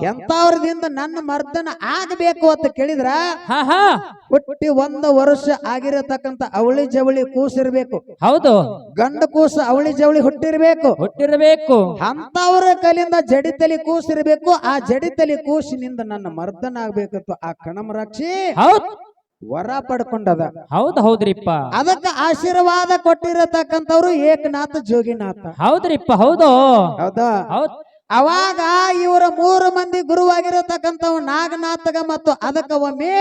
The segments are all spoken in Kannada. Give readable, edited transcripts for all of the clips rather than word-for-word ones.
ಎಂತವ್ರದಿಂದ ನನ್ನ ಮರ್ದನ ಆಗಬೇಕು ಅಂತ ಕೇಳಿದ್ರ ಹುಟ್ಟಿ 1 ವರ್ಷ ಆಗಿರತಕ್ಕಂತ ಅವಳಿ ಜವಳಿ ಕೂಸಿರ್ಬೇಕು. ಹೌದು, ಗಂಡ ಕೂಸ ಅವಳಿ ಜವಳಿ ಹುಟ್ಟಿರ್ಬೇಕು. ಅಂತವ್ರ ಕೈಲಿಂದ ಜಡಿತಲಿ ಕೂಸಿರ್ಬೇಕು. ಆ ಜಡಿತಲಿ ಕೂಸಿನಿಂದ ನನ್ನ ಮರ್ದನ ಆಗ್ಬೇಕಂತ ಆ ಕಣಮರಾಕ್ಷಿ ವರ ಪಡ್ಕೊಂಡದ. ಹೌದ್ರಿಪ್ಪ. ಅದಕ್ಕ ಆಶೀರ್ವಾದ ಕೊಟ್ಟಿರತಕ್ಕಂಥವ್ರು ಏಕನಾಥ ಜೋಗಿನಾಥ. ಹೌದ್ರಿಪ್ಪ. ಹೌದಾ? ಅವಾಗ ಇವರ 3 ಮಂದಿ ಗುರುವಾಗಿರತಕ್ಕಂಥವ್ ನಾಗನಾಥಗ ಮತ್ತು ಅದಕ್ಕ ಒಮ್ಮೆ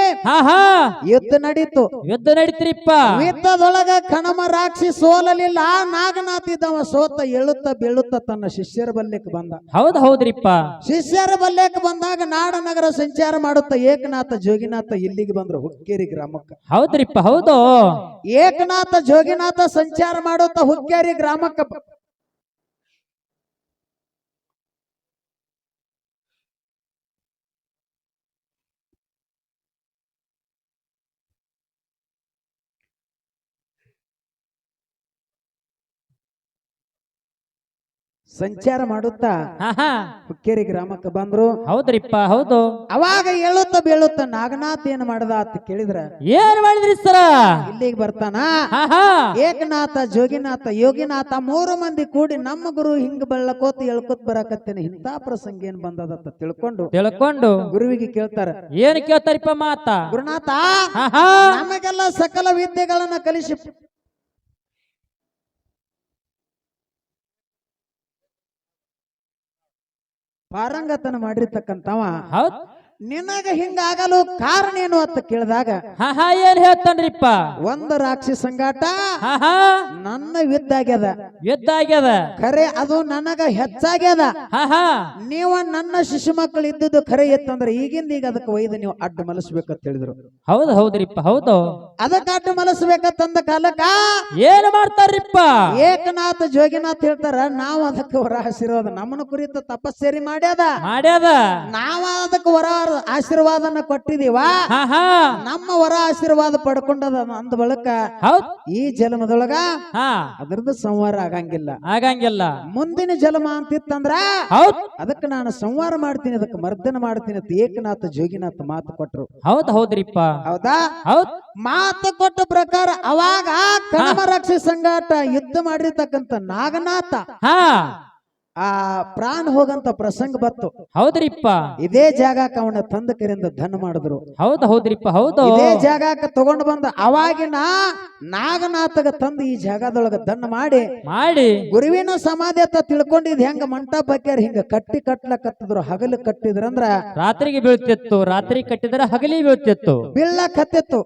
ಯುದ್ಧ ನಡೀತ್ರಿಪ್ಪ. ಯುದ್ಧದೊಳಗ ಕಣಮರಾಕ್ಷಿ ಸೋಲಲಿಲ್ಲ. ನಾಗನಾಥ ಇದ್ದವ ಸೋತ ಎಳುತ್ತ ಬೀಳುತ್ತ ತನ್ನ ಶಿಷ್ಯರ ಬಲ್ಯಕ್ಕೆ ಬಂದ. ಹೌದ್ರಿಪ್ಪ. ಶಿಷ್ಯರ ಬಲ್ಯಕ್ಕೆ ಬಂದಾಗ ನಾಡನಗರ ಸಂಚಾರ ಮಾಡುತ್ತ ಏಕನಾಥ ಜೋಗಿನಾಥ ಇಲ್ಲಿಗೆ ಬಂದ್ರು, ಹುಕ್ಕೇರಿ ಗ್ರಾಮಕ್ಕೆ. ಹೌದ್ರಿಪ್ಪ. ಹೌದು, ಏಕನಾಥ ಜೋಗಿನಾಥ ಸಂಚಾರ ಮಾಡುತ್ತ ಹುಕ್ಕೇರಿ ಗ್ರಾಮಕ್ಕೆ ಸಂಚಾರ ಮಾಡುತ್ತಾ ಹುಕ್ಕೇರಿ ಗ್ರಾಮಕ್ಕೆ ಬಂದ್ರು. ಹೌದ್ರಿಪ್ಪ. ಹೌದು, ಅವಾಗ ಹೇಳುತ್ತ ಬೀಳುತ್ತ ನಾಗನಾಥ್ ಏನ್ ಮಾಡದ ಅಂತ ಕೇಳಿದ್ರ ಏನ್ ಮಾಡಿದ್ರಿ ಸರ? ಇಲ್ಲಿಗೆ ಬರ್ತಾನ ಏಕನಾಥ ಜೋಗಿನಾಥ ಯೋಗಿನಾಥ 3 ಮಂದಿ ಕೂಡಿ ನಮ್ಮ ಗುರು ಹಿಂಗ ಬೆಳ್ಳಕೋತ ಎಳ್ಕೊತ್ ಬರಾಕತ್ತೇನೆ, ಇಂಥ ಪ್ರಸಂಗ ಏನ್ ಬಂದದತ್ತ ತಿಳ್ಕೊಂಡು ಗುರುವಿಗೆ ಕೇಳ್ತಾರ. ಏನ್ ಕೇಳ್ತಾರಿಪ್ಪ ಮಾತಾ? ಗುರುನಾಥ, ನಮಗೆಲ್ಲ ಸಕಲ ವಿದ್ಯೆಗಳನ್ನ ಕಲಿಸಿ ಪಾರಂಗತನ ಮಾಡಿರ್ತಕ್ಕಂಥವ ನಿನಗ ಹಿಂಗಾಗಲು ಕಾರಣ ಏನು ಅಂತ ಕೇಳಿದಾಗ ಏನ್ ಹೇಳ್ತಾನ್ರಿಪ್ಪ? ಒಂದು ರಾಕ್ಷಿ ಸಂಗಾಟ ನನ್ನ ಯುದ್ಧಾಗ್ಯದ ಖರೆ, ಅದು ನನಗ ಹೆಚ್ಚಾಗ್ಯದ. ನೀವ ನನ್ನ ಶಿಶು ಮಕ್ಕಳು ಇದ್ದುದು ಖರೆ ಇತ್ತಂದ್ರೆ ಈಗಿಂದ ಈಗ ಅದಕ್ಕೆ ಒಯ್ದು ನೀವು ಅಡ್ಡ ಮಲಸ್ಬೇಕಂತ ಹೇಳಿದ್ರು. ಹೌದ್ರಿಪ್ಪ. ಹೌದು, ಅದಕ್ಕೆ ಅಡ್ಡ ಮಲಸ್ಬೇಕಂತಂದ ಕಾಲಕ್ಕ ಏನ್ ಮಾಡ್ತಾರ್ರಿಪ್ಪ? ಏಕನಾಥ ಜೋಗಿನಾಥ್ ಹೇಳ್ತಾರ, ನಾವು ಅದಕ್ಕೆ ವರ ಆಶೀರ್ವಾದ ನಮ್ಮನ್ನು ಕುರಿತ ತಪಸ್ಸೇರಿ ಮಾಡ್ಯಾದ. ನಾವ ಅದಕ್ಕೆ ವರ ಆಶೀರ್ವಾದನ ಕೊಟ್ಟಿದೀವ. ನಮ್ಮ ವರ ಆಶೀರ್ವಾದ ಪಡ್ಕೊಂಡದ ಅಂದ ಬಳಕ ಈ ಜನ್ಮದೊಳಗ ಅದ್ರದ್ದು ಸಂವಾರ ಆಗಂಗಿಲ್ಲ. ಮುಂದಿನ ಜನ್ಮ ಅಂತಿತ್ತಂದ್ರ ಅದಕ್ಕೆ ನಾನು ಸಂವಾರ ಮಾಡ್ತೀನಿ, ಅದಕ್ಕೆ ಮರ್ದನ ಮಾಡ್ತೀನಿ ಅಂತ ಏಕನಾಥ ಜೋಗಿನಾಥ ಮಾತು ಕೊಟ್ರು. ಹೌದ್ರಿಪ್ಪ. ಹೌದಾ? ಮಾತು ಕೊಟ್ಟ ಪ್ರಕಾರ ಅವಾಗ ಕಣಮರಾಕ್ಷಿ ಸಂಗಾಟ ಯುದ್ಧ ಮಾಡಿರ್ತಕ್ಕಂಥ ನಾಗನಾಥ ಆ ಪ್ರಾಣ ಹೋಗಂತ ಪ್ರಸಂಗ ಬತ್ತು. ಹೌದ್ರಿಪ್ಪ. ಇದೇ ಜಾಗಕ್ಕೆ ಅವನ ತಂದ ಕರಿಂದ ಧನ ಮಾಡಿದ್ರು. ಹೌದ್ರಿಪ್ಪ. ಹೌದು, ಇದೇ ಜಾಗಕ್ಕೆ ತಗೊಂಡು ಬಂದ ಅವಾಗಿನ ನಾಗನಾಥಗ ತಂದು ಈ ಜಾಗದೊಳಗ ದನ್ನ ಮಾಡಿ ಗುರುವಿನ ಸಮಾಧಿ ಅಂತ ತಿಳ್ಕೊಂಡಿದ್ ಹೆಂಗ ಮಂಟಪ ಹಾಕ್ಯಾರ ಹಿಂಗ ಕಟ್ಟಲಕತ್ತಿದ್ರು. ಹಗಲು ಕಟ್ಟಿದ್ರಂದ್ರ ರಾತ್ರಿಗೆ ಬೀಳ್ತಿತ್ತು, ರಾತ್ರಿ ಕಟ್ಟಿದ್ರ ಹಗಲಿ ಬೀಳ್ತಿತ್ತು, ಬೀಳಕತ್ತಿತ್ತು.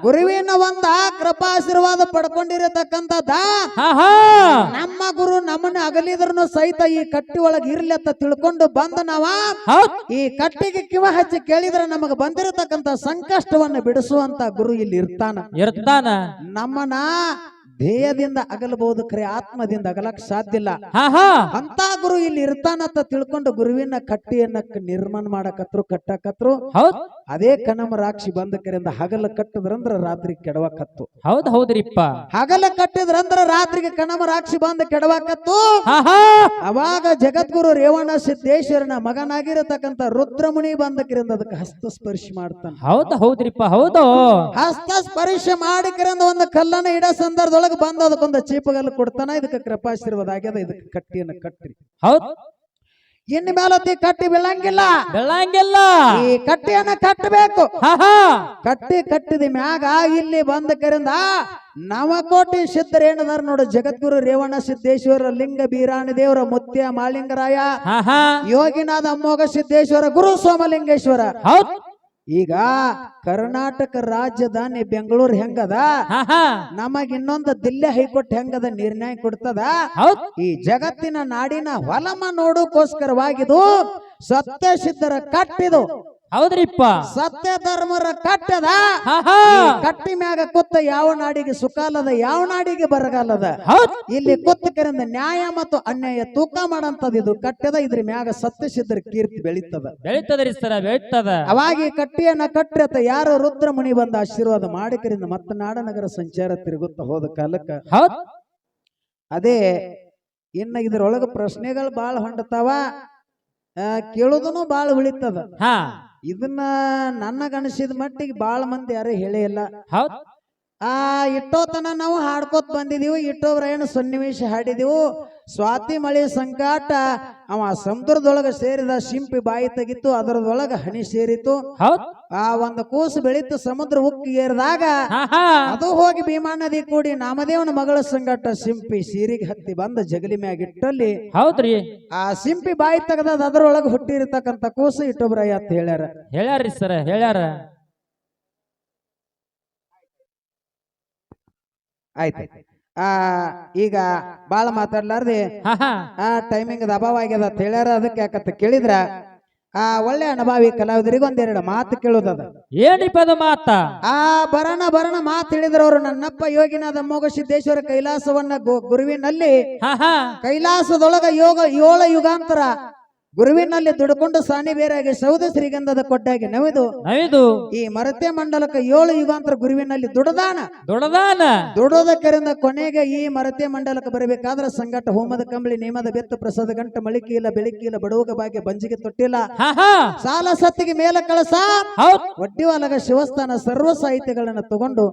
ಗುರುವಿನ ಒಂದ ಕೃಪಾಶೀರ್ವಾದ ಪಡ್ಕೊಂಡಿರತಕ್ಕಂಥದ್ದ ನಮ್ಮ ಗುರು ನಮ್ಮನ್ನ ಅಗಲಿದ್ರನು ಸಹಿತ ಈ ಕಟ್ಟಿ ಒಳಗೆ ಇರ್ಲಿ ಅಂತ ತಿಳ್ಕೊಂಡು ಬಂದ ನಾವ ಈ ಕಟ್ಟಿಗೆ ಕಿವ ಹಚ್ಚಿ ಕೇಳಿದ್ರೆ ನಮಗ ಬಂದಿರತಕ್ಕಂತ ಸಂಕಷ್ಟವನ್ನು ಬಿಡಿಸುವಂತ ಗುರು ಇಲ್ಲಿ ಇರ್ತಾನ. ನಮ್ಮನ ಧ್ಯೇಯದಿಂದ ಅಗಲಬಹುದು, ಖರೆ ಆತ್ಮದಿಂದ ಅಗಲಕ್ ಸಾಧ್ಯ ಇಲ್ಲ. ಅಂತ ಗುರು ಇಲ್ಲಿ ಇರ್ತಾನಂತ ತಿಳ್ಕೊಂಡು ಗುರುವಿನ ಕಟ್ಟಿಯನ್ನ ನಿರ್ಮಾಣ ಮಾಡಕತ್ರು, ಕಟ್ಟಕತ್ರು. ಅದೇ ಕಣಮರಾಕ್ಷಿ ಬಂದ ಕರೆಯಿಂದ ಹಗಲ ಕಟ್ಟಿದ್ರಂದ್ರ ರಾತ್ರಿ ಕೆಡವಾಕತ್ತು. ಹೌದ್ರಿಪ್ಪ. ಹಗಲ ಕಟ್ಟಿದ್ರಂದ್ರ ರಾತ್ರಿಗೆ ಕಣಮರಾಕ್ಷಿ ಬಂದ ಕೆಡವಾಕತ್ತು. ಅವಾಗ ಜಗದ್ಗುರು ರೇವಣ ಸಿದ್ದೇಶ್ವರನ ಮಗನಾಗಿರತಕ್ಕಂತ ರುದ್ರಮುನಿ ಬಂದ ಕರೆಯಿಂದ ಅದಕ್ಕೆ ಹಸ್ತಸ್ಪರ್ಶಿ ಮಾಡ್ತಾನ. ಹೌದ್ರಿಪ್ಪ. ಹೌದು, ಹಸ್ತಸ್ಪರ್ಶ ಮಾಡಿ ಕರೆಯಿಂದ ಒಂದು ಕಲ್ಲನ್ನ ಇಡ ಸಂದರ್ಭದೊಳಗೆ ಬಂದ ಅದಕ್ಕೊಂದು ಚೀಪಗಲ್ಲು ಕೊಡ್ತಾನ. ಇದಕ್ಕೆ ಕೃಪಾಶೀರ್ವಾದ ಆಗ್ಯದ, ಇದಕ್ಕೆ ಕಟ್ಟಿಯನ್ನು ಕಟ್ಟಿ. ಇನ್ನು ಮೇಲತ್ತಿ ಕಟ್ಟಿ ಬೀಳಂಗಿಲ್ಲ. ಈ ಕಟ್ಟಿಯನ್ನ ಕಟ್ಟಬೇಕು. ಕಟ್ಟಿದ ಮ್ಯಾಗ ಇಲ್ಲಿ ಬಂದ ಕರಿಂದ ನವಕೋಟಿ ಸಿದ್ಧರ ಏನದಾರ ನೋಡು, ಜಗದ್ಗುರು ರೇವಣ ಸಿದ್ದೇಶ್ವರ, ಲಿಂಗ ಬೀರಾಣಿ ದೇವರ, ಮುತ್ಯ ಮಾಳಿಂಗರಾಯ, ಯೋಗಿನಾಥ ಅಮ್ಮೋಘ ಸಿದ್ದೇಶ್ವರ, ಗುರು ಸೋಮಲಿಂಗೇಶ್ವರ. ಈಗ ಕರ್ನಾಟಕ ರಾಜಧಾನಿ ಬೆಂಗಳೂರು ಹೆಂಗದ, ನಮಗ ಇನ್ನೊಂದು ದಿಲ್ಲಿ ಹೈಕೋರ್ಟ್ ಹೆಂಗದ ನಿರ್ಣಯ ಕೊಡ್ತದ. ಈ ಜಗತ್ತಿನ ನಾಡಿನ ಹೊಲಮ ನೋಡೋಕೋಸ್ಕರವಾಗಿದು ಸತ್ಯ ಸಿದ್ಧರ ಕಟ್ಟಿದು. ಹೌದ್ರಿಪ್ಪ. ಸತ್ಯ ಧರ್ಮರ ಕಟ್ಟದ. ಕಟ್ಟಿ ಮ್ಯಾಗ ಕುತ್ತ ಯಾವ ನಾಡಿಗೆ ಸುಖಾಲದ, ಯಾವ ನಾಡಿಗೆ ಬರಗಾಲದ. ಇಲ್ಲಿ ಕುತ್ತ ಕರಿಂದ ನ್ಯಾಯ ಮತ್ತು ಅನ್ಯಾಯ ತೂಕ ಮಾಡಂತದ ಇದು ಕಟ್ಟದ. ಇದ್ರ ಮ್ಯಾಗ ಸತ್ಯ ಸಿದ್ಧರ ಕೀರ್ತಿ ಬೆಳೀತದ್ರಿ ಸರ, ಬೆಳೀತದ. ಅವಾಗ ಈ ಕಟ್ಟಿಯನ್ನ ಕಟ್ಟಿರತ್ತ ಯಾರು ರುದ್ರಮುನಿ ಬಂದ ಆಶೀರ್ವಾದ ಮಾಡಿಕರಿಂದ ಮತ್ತ ನಾಡನಗರ ಸಂಚಾರ ತಿರುಗುತ್ತ ಹೋದ ಕಾಲಕ್ಕ ಅದೇ ಇನ್ನ ಇದ್ರೊಳಗ ಪ್ರಶ್ನೆಗಳು ಬಾಳ ಹೊಂಡತಾವ. ಕೇಳೋದನು ಬಾಳ ಉಳಿತದ. ಹಾ ಇದನ್ನ ನನಗನಿಸಿದ ಮಟ್ಟಿಗೆ ಬಾಳ ಮಂದಿ ಯಾರು ಹೇಳೇ ಇಲ್ಲ. ಹೌದ್ ಇಟ್ಟೋತನ ನಾವು ಹಾಡ್ಕೋತ ಬಂದಿದೀವಿ. ಇಟ್ಟೋಬ್ರ ಸನ್ನಿವೇಶ ಹಾಡಿದೀವು. ಸ್ವಾತಿ ಮಳೆ ಸಂಕಾಟ ಅವ ಸಮುದ್ರದೊಳಗ ಸೇರಿದ ಶಿಂಪಿ ಬಾಯಿ ತೆಗಿತು, ಅದರದೊಳಗ ಹನಿ ಸೇರಿತು. ಹೌದ್ ಆ ಒಂದು ಕೂಸು ಬೆಳೀತು ಸಮುದ್ರ ಉಕ್ಕಿ ಏರಿದಾಗ ಅದು ಹೋಗಿ ಭೀಮಾ ನದಿ ಕೂಡಿ ನಾಮದೇವನ ಮಗಳ ಸಂಗಾಟ ಶಿಂಪಿ ಸೀರಿಗೆ ಹತ್ತಿ ಬಂದ ಜಗಲಿ ಮ್ಯಾಗಿಟ್ಟಲ್ಲಿ ಹೌದ್ರಿ ಆ ಶಿಂಪಿ ಬಾಯಿ ತೆಗದ ಅದರೊಳಗ ಹುಟ್ಟಿರ್ತಕ್ಕಂಥ ಕೂಸು ಇಟ್ಟೊಬ್ರಯ್ಯ ಅಂತ ಹೇಳ್ಯಾರ್ರಿ ಸರ್ ಹೇಳ್ಯಾರ. ಆಯ್ತು. ಈಗ ಬಾಳ ಮಾತಾಡ್ಲಾರ್ದೆ ಟೈಮಿಂಗ್ ಅಭಾವ ಆಗ್ಯದ ಅಂತ ಹೇಳ್ಯಾರ. ಅದಕ್ಕೆ ಯಾಕಂತ ಕೇಳಿದ್ರ ಒಳ್ಳೆ ಅನುಭವಿ ಕಲಾವಿದರಿಗೆ ಒಂದೆರಡು ಮಾತು ಕೇಳುದದ. ಏನಿಪದ ಮಾತ? ಬರಣ ಮಾತು ಹೇಳಿದ್ರ ಅವರು. ನನ್ನಪ್ಪ ಯೋಗಿನಾಥ ಅಮೋಘ ಸಿದ್ದೇಶ್ವರ ಕೈಲಾಸವನ್ನ ಗುರುವಿನಲ್ಲಿ ಕೈಲಾಸದೊಳಗ 7 ಯುಗಾಂತರ ಗುರುವಿನಲ್ಲಿ ದುಡ್ಕೊಂಡು ಸಾನಿ ಬೇರಾಗಿ ಸೌದ ಶ್ರೀಗಂಧದ ಕೊಟ್ಟಾಗಿ ನವಿದು ಈ ಮರತೆ ಮಂಡಲಕ್ಕೆ 7 ಯುಗಾಂತರ ಗುರುವಿನಲ್ಲಿ ದುಡೋದಕ್ಕರಿಂದ ಕೊನೆಗೆ ಈ ಮರತೆ ಮಂಡಲಕ್ಕೆ ಬರಬೇಕಾದ್ರೆ ಸಂಗಟ ಹೋಮದ ಕಂಬಳಿ ನೇಮದ ಬೆತ್ತು ಪ್ರಸಾದ ಗಂಟ ಮಳಿಕೆ ಇಲ್ಲ ಬೆಳಕಿ ಇಲ್ಲ ಬಡವಗ ಭಾಗ್ಯ ಬಂಜಿಗೆ ತೊಟ್ಟಿಲ್ಲ ಸಾಲ ಸತ್ತಿಗೆ ಮೇಲೆ ಕಳಸ ಒಡ್ಡಿವಾಲಗ ಶಿವಸ್ಥಾನ ಸರ್ವ ಸಾಹಿತ್ಯಗಳನ್ನ ತಗೊಂಡು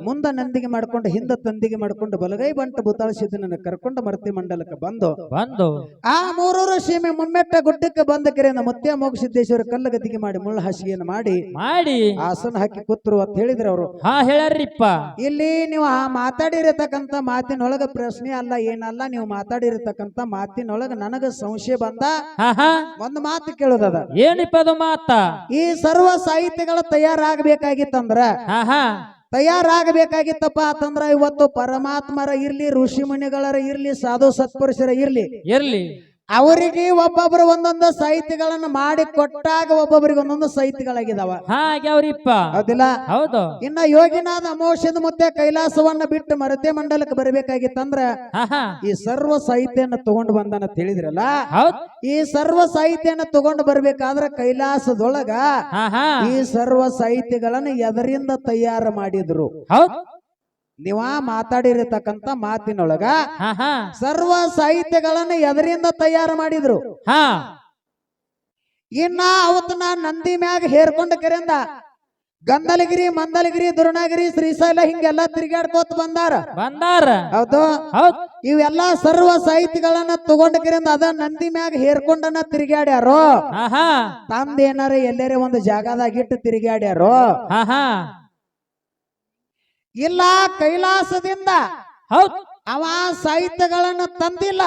ಮುಂದ ನಂದಿಗೆ ಮಾಡ್ಕೊಂಡು ಹಿಂದ ತಂದಿಗೆ ಮಾಡ್ಕೊಂಡು ಬಲಗೈ ಬಂಟ ಬುತಾಳಿಸಿದ್ದನ್ನ ಕರ್ಕೊಂಡು ಮರತೆ ಮಂಡಲಕ್ಕೆ ಬಂದು ಆ 3 ಸೀಮೆ ಮೆಟ್ಟ ಗುಡ್ಡಕ್ಕೆ ಬಂದ ಕೆರೆಯಿಂದ ಮುತ್ಯ ಮೋಗ ಸಿದ್ದೇಶ್ವರ ಕಲ್ಲಗದ್ದಿಗೆ ಮಾಡಿ ಮುಳ್ಳ ಹಾಸಿಗೆಯನ್ನು ಮಾಡಿ ಆಸನ ಹಾಕಿ ಕೂತ್ರು ಅಂತ ಹೇಳಿದ್ರು ಅವರು. ಹೇಳ್ಯಾರಿಪ್ಪ. ಇಲ್ಲಿ ನೀವು ಮಾತಾಡಿರತಕ್ಕಂತ ಮಾತಿನೊಳಗ ಪ್ರಶ್ನೆ ಅಲ್ಲ ಏನಲ್ಲ, ನೀವು ಮಾತಾಡಿರತಕ್ಕಂತ ಮಾತಿನೊಳಗ ನನಗ ಸಂಶಯ ಬಂದ ಒಂದು ಮಾತು ಕೇಳೋದದ. ಏನಿಪ್ಪದ ಮಾತ? ಈ ಸರ್ವ ಸಾಹಿತ್ಯಗಳು ತಯಾರಾಗಬೇಕಾಗಿತ್ತಪ್ಪ ಅಂತಂದ್ರ ಇವತ್ತು ಪರಮಾತ್ಮರ ಇರ್ಲಿ, ಋಷಿ ಮುನಿಗಳರ ಇರ್ಲಿ, ಸಾಧು ಸತ್ಪುರುಷರ ಇರ್ಲಿ ಅವರಿಗೆ ಒಬ್ಬೊಬ್ರು ಒಂದೊಂದು ಸಾಹಿತ್ಯಗಳನ್ನ ಮಾಡಿ ಕೊಟ್ಟಾಗ ಒಬ್ಬೊಬ್ಬರಿಗೆ ಒಂದೊಂದು ಸಾಹಿತ್ಯಗಳಾಗಿದಾವ. ಹೌದಿಲ್ಲ? ಹೌದು. ಇನ್ನ ಯೋಗಿನಾಥ ಅಮೋಷದ ಮುತ್ತೆ ಕೈಲಾಸವನ್ನ ಬಿಟ್ಟು ಮರತೆ ಮಂಡಲಕ್ಕೆ ಬರಬೇಕಾಗಿತ್ತಂದ್ರ ಈ ಸರ್ವ ಸಾಹಿತ್ಯನ ತಗೊಂಡು ಬಂದನ ತಿಳಿದ್ರಲ್ಲ. ಈ ಸರ್ವ ಸಾಹಿತ್ಯನ ತಗೊಂಡು ಬರ್ಬೇಕಾದ್ರ ಕೈಲಾಸದೊಳಗ ಈ ಸರ್ವ ಸಾಹಿತ್ಯಗಳನ್ನ ಎದರಿಂದ ತಯಾರು ಮಾಡಿದ್ರು? ನೀವ ಮಾತಾಡಿರತಕ್ಕಂತ ಮಾತಿನೊಳಗ ಸರ್ವ ಸಾಹಿತ್ಯಗಳನ್ನ ಎದರಿಂದ ತಯಾರು ಮಾಡಿದ್ರು? ಇನ್ನ ಅವತ್ತನ ನಂದಿ ಮ್ಯಾಗ ಹೇರ್ಕೊಂಡ ಕೆರೆಯಿಂದ ಗಂಧಲಗಿರಿ, ಮಂದಲಗಿರಿ, ದುರ್ಣಗಿರಿ, ಶ್ರೀಶೈಲ ಹಿಂಗೆಲ್ಲಾ ತಿರುಗಾಡ್ಕೋತ ಬಂದಾರ. ಹೌದು. ಇವೆಲ್ಲಾ ಸರ್ವ ಸಾಹಿತ್ಯಗಳನ್ನ ತಗೊಂಡ ಕೆರೆಯಿಂದ ಅದ ನಂದಿ ಮ್ಯಾಗ ಹೇರ್ಕೊಂಡನ ತಿರುಗಾಡ್ಯಾರೋ? ತಂದೇನಾರ ಎಲ್ಲಾರ ಒಂದು ಜಾಗದಾಗ ಇಟ್ಟು ತಿರುಗಾಡ್ಯಾರೋ? ಇಲ್ಲ, ಕೈಲಾಸದಿಂದ ಅವ ಸಾಹಿತ್ಯಗಳನ್ನ ತಂದಿಲ್ಲ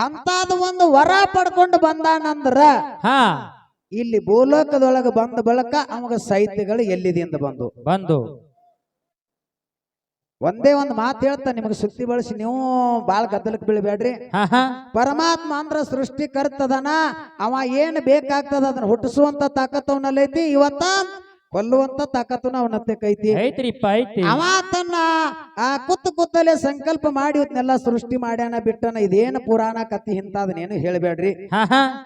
ಅಂತದ ಒಂದು ವರ ಪಡ್ಕೊಂಡು ಬಂದಾನಂದ್ರ ಇಲ್ಲಿ ಭೂಲೋಕದೊಳಗ ಬಂದ ಬಳಕ ಅವಾಗ ಸಾಹಿತ್ಯಗಳು ಎಲ್ಲಿದಿಂದ ಬಂದು ಒಂದೇ ಒಂದು ಮಾತು ಹೇಳ್ತಾ ನಿಮಗೆ ಸುತ್ತಿ ಬಳಸಿ ನೀವು ಬಾಳ ಗದ್ದಲಕ್ಕೆ ಬೀಳ್ಬೇಡ್ರಿ. ಪರಮಾತ್ಮ ಅಂದ್ರ ಸೃಷ್ಟಿಕರ್ತದನ. ಅವ ಏನ್ ಬೇಕಾಗ್ತದ ಅದನ್ನ ಹುಟ್ಟಿಸುವಂತ ತಾಕತ್ತವನಲ್ಲೈತಿ. ಇವತ್ತ ಕೊಲ್ಲುವಂತ ತಾಕತ್ತನ ಅವನತ್ತೆ ಕೈತಿ. ಅವ ತನ್ನ ಕೂತಲ್ಲೇ ಸಂಕಲ್ಪ ಮಾಡಿ ಇವತ್ನೆಲ್ಲ ಸೃಷ್ಟಿ ಮಾಡ್ಯಾನ ಬಿಟ್ಟನ. ಇದೇನು ಪುರಾಣ ಕತ್ತಿ ಇಂತಾದನೇನು ಹೇಳ್ಬೇಡ್ರಿ.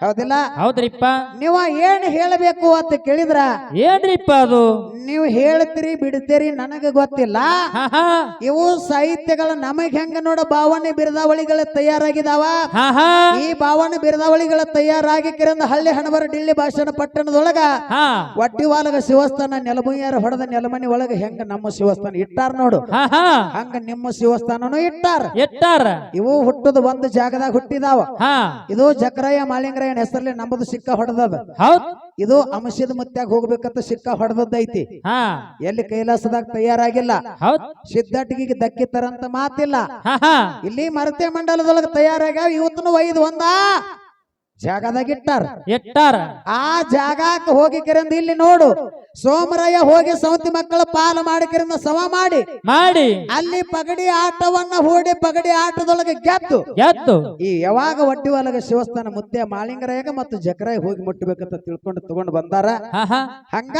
ಹೌದಿಲ್ಲ? ಹೌದ್ರಿಪ್ಪ. ನೀವ ಏನ್ ಹೇಳಬೇಕು ಅಂತ ಕೇಳಿದ್ರ ಏನ್ರಿಪ್ಪ ಅದು? ನೀವು ಹೇಳ್ತೀರಿ ಬಿಡ್ತೀರಿ ನನಗ ಗೊತ್ತಿಲ್ಲ. ಇವು ಸಾಹಿತ್ಯಗಳ ನಮಗ್ ಹೆಂಗ ನೋಡ ಭಾವನೆ ಬಿರುದಾವಳಿಗಳ ತಯಾರಾಗಿದಾವ. ಈ ಭಾವನೆ ಬಿರುದಾವಳಿಗಳ ತಯಾರಾಗಿ ಕಿರಂದ ಹಳ್ಳಿ ಹಣಬರ ಡಿಳ್ಳಿ ಭಾಷಣ ಪಟ್ಟಣದೊಳಗ ಒಡ್ಡಿವಾಲಗ ಶಿವಸ್ಥಾನ ನೆಲಮುಯ್ಯಾರ ಹೊಡೆದ ನೆಲಮನಿ ಒಳಗ ಹೆಂಗ ನಮ್ಮ ಶಿವಸ್ಥಾನ ಇಟ್ಟಾರ ನೋಡು, ಹಂಗ ನಿಮ್ಮ ಶಿವಸ್ಥಾನನು ಇಟ್ಟಾರ. ಇವು ಹುಟ್ಟದ ಒಂದು ಜಾಗದಾಗ ಹುಟ್ಟಿದಾವ. ಇದು ಜಕರಾಯ ಮಾಳಿಂಗರಾಯನ ಹೆಸರಲ್ಲಿ ನಮ್ಮದು ಸಿಕ್ಕ ಹೊಡೆದದ. ಇದು ಅಂಶದ ಮುತ್ಯಾಗ ಹೋಗ್ಬೇಕಂತ ಸಿಕ್ಕ ಹೊಡೆದದ್ದೈತಿ. ಎಲ್ಲಿ ಕೈಲಾಸದಾಗ ತಯಾರಾಗಿಲ್ಲ. ಸಿದ್ಧಟಿಗೆ ದಕ್ಕಿತಾರಂತ ಮಾತಿಲ್ಲ. ಇಲ್ಲಿ ಮರತೆ ಮಂಡಲದೊಳಗ ತಯಾರಾಗ್ಯಾವ. ಇವತ್ತನು ಒಯ್ದು ಒಂದ ಜಾಗದಾಗ ಇಟ್ಟಾರ. ಆ ಜಾಗಕ್ಕೆ ಹೋಗಿ ಕೆರೆಂದ ಇಲ್ಲಿ ನೋಡು ಸೋಮರಾಯ ಹೋಗಿ ಸೌತಿ ಮಕ್ಕಳ ಪಾಲು ಮಾಡಿ ಕೆರೆಂದ ಸಮ ಮಾಡಿ ಅಲ್ಲಿ ಪಗಡಿ ಆಟವನ್ನ ಹೂಡಿ ಪಗಡಿ ಆಟದೊಳಗೆ ಗೆದ್ದು ಈ ಯಾವಾಗ ಒಡ್ಡಿವಾಲಗ ಶಿವಸ್ಥಾನ ಮುತ್ತೆ ಮಾಳಿಂಗರಾಯಗ ಮತ್ತು ಜಕರಾಯ ಹೋಗಿ ಮುಟ್ಟಬೇಕಂತ ತಿಳ್ಕೊಂಡು ತಗೊಂಡು ಬಂದಾರ. ಹಂಗ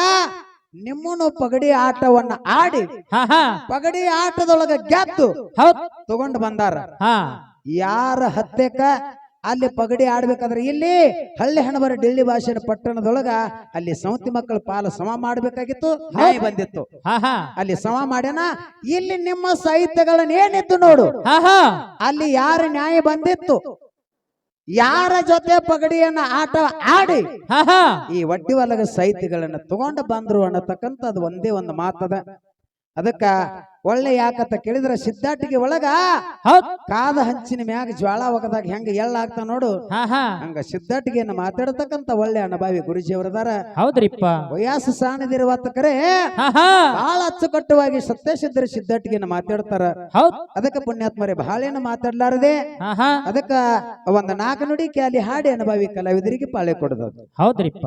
ನಿಮ್ಮನು ಪಗಡಿ ಆಟವನ್ನ ಆಡಿ ಪಗಡಿ ಆಟದೊಳಗ ಗೆದ್ದು ತಗೊಂಡು ಬಂದಾರ. ಯಾರ ಹತ್ತೆಕ ಅಲ್ಲಿ ಪಗಡಿ ಆಡ್ಬೇಕಾದ್ರೆ ಇಲ್ಲಿ ಹಳ್ಳಿ ಹಣಬರ ಡಿಳ್ಳಿ ಭಾಷೆನ ಪಟ್ಟಣದೊಳಗ ಅಲ್ಲಿ ಸೌತಿ ಮಕ್ಕಳ ಪಾಲು ಸಮ ಮಾಡ್ಬೇಕಾಗಿತ್ತು. ನ್ಯಾಯ ಬಂದಿತ್ತು. ಅಲ್ಲಿ ಸಮ ಮಾಡ್ಯಾನ. ಇಲ್ಲಿ ನಿಮ್ಮ ಸಾಹಿತ್ಯಗಳನ್ನ ಏನಿತ್ತು ನೋಡು, ಅಲ್ಲಿ ಯಾರ ನ್ಯಾಯ ಬಂದಿತ್ತು, ಯಾರ ಜೊತೆ ಪಗಡಿಯನ್ನ ಆಟ ಆಡಿ ಹಾ ಹಾ ಈ ಒಡ್ಡಿ ಒಳಗ ಸೈತಿಗಳನ್ನ ತಗೊಂಡು ಬಂದ್ರು ಅನ್ನತಕ್ಕಂತ ಅದು ಒಂದೇ ಒಂದು ಮಾತದ. ಅದಕ್ಕ ಒಳ್ಳೆ ಯಾಕಂತ ಕೇಳಿದ್ರ ಸಿದ್ಧಾಟಿಗೆ ಒಳಗ ಹೌದ್ ಕಾದ ಹಂಚಿನ ಮ್ಯಾಗ ಜ್ವಾಳ ಒಗದಾಗ ಹೆಂಗ ಎಳ್ಳಾಗ್ತಾ ನೋಡು ಹಾ ಹಾ ಹಂಗ ಸಿದ್ಧಾಟಿಗೆಯನ್ನ ಮಾತಾಡತಕ್ಕಂತ ಒಳ್ಳೆ ಅನುಭವಿ ಗುರುಜಿ ಅವರದಾರ. ಹೌದ್ರಿಪ್ಪ ವಯಸ್ಸು ಸಾಣದಿರುವತ್ತ ಕರೆ ಹಾ ಹಾ ಬಹಳ ಅಚ್ಚುಕಟ್ಟುವಾಗಿ ಸತ್ಯಸಿದ್ಧರ ಸಿದ್ಧಾಟಿಗೆಯನ್ನ ಮಾತಾಡ್ತಾರ. ಹೌದ್ ಅದಕ್ಕ ಪುಣ್ಯಾತ್ಮರೇ ಬಹಳೇನು ಮಾತಾಡ್ಲಾರದೆ ಹಾ ಹಾ ಅದಕ್ಕ ಒಂದ್ ನಾಲ್ಕು ನುಡಿ ಕ್ಯಾಲಿ ಹಾಡಿ ಅನುಭವಿ ಕಲಾವಿದರಿಗೆ ಪಾಳೆ ಕೊಡೋದು. ಹೌದ್ರಿಪ್ಪ